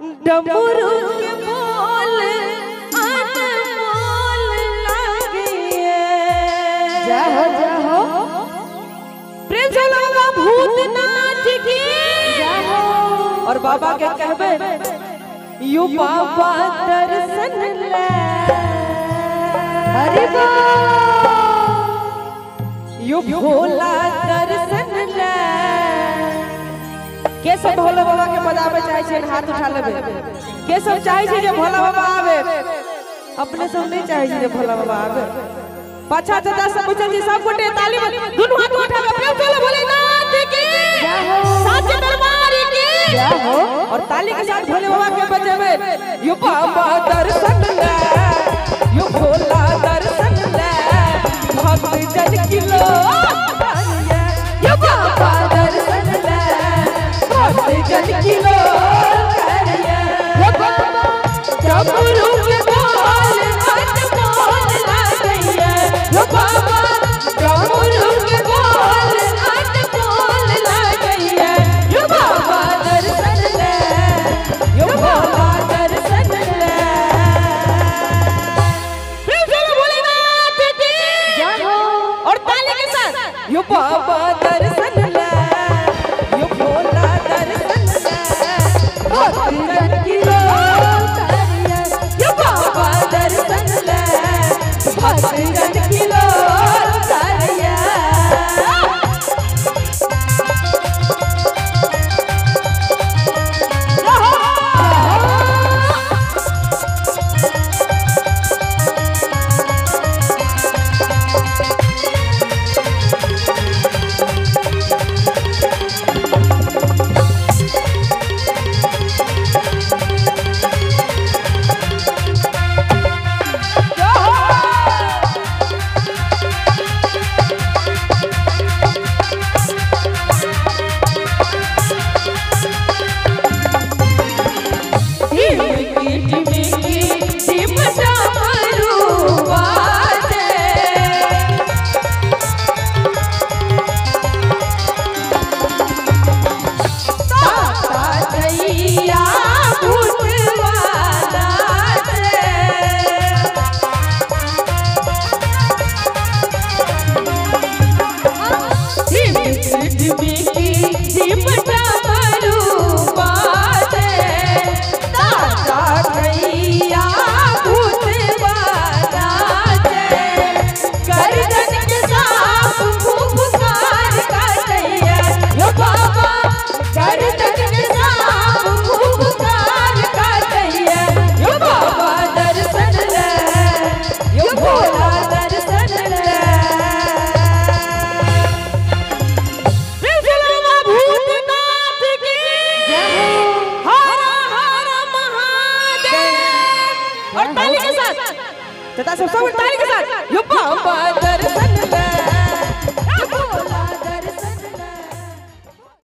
डमरू के बोल अनमोल लागे। जाहो जाहो प्रेम से लगा भूतनाथ की जाहो। और बाबा के कहबे यू बाबा दर्शन ले। अरे यू भोला दर्शन ले। के सब भोला बाबा के बजावे चाहे छे हाथ उठा लेबे। के सब चाहे छे जे भोला बाबा आवे। अपने सब नहीं चाहे छे जे भोला बाबा आवे। पाछा चाचा सब पूछे जी सब गोटे ताली दुनु हाथ उठावे प्रेम से भोलेनाथ की साचे दरबार की जाहो। और ताली के साथ भोले बाबा के बजावे यू बाबा दर्शन ले। यू भोला दर्शन ले। भक्त जन की लो यू बाबा दर्शन ले। भक्त जन की लो यू बाबा डमरू के बोल अनमोल लागे। यू बाबा डमरू के बोल अनमोल लागे। यू बाबा दर्शन ले। यू बाबा दर्शन ले। प्रेम से भोलेनाथ की जाहो। और ताली के साथ यू बाबा दर्शन ले। यू भोला दर्शन ले। भक्त जन की लो यू बाबा दर्शन ले। भक्त जन की लो सब ताली के साथ यू बाबा दर्शन ले।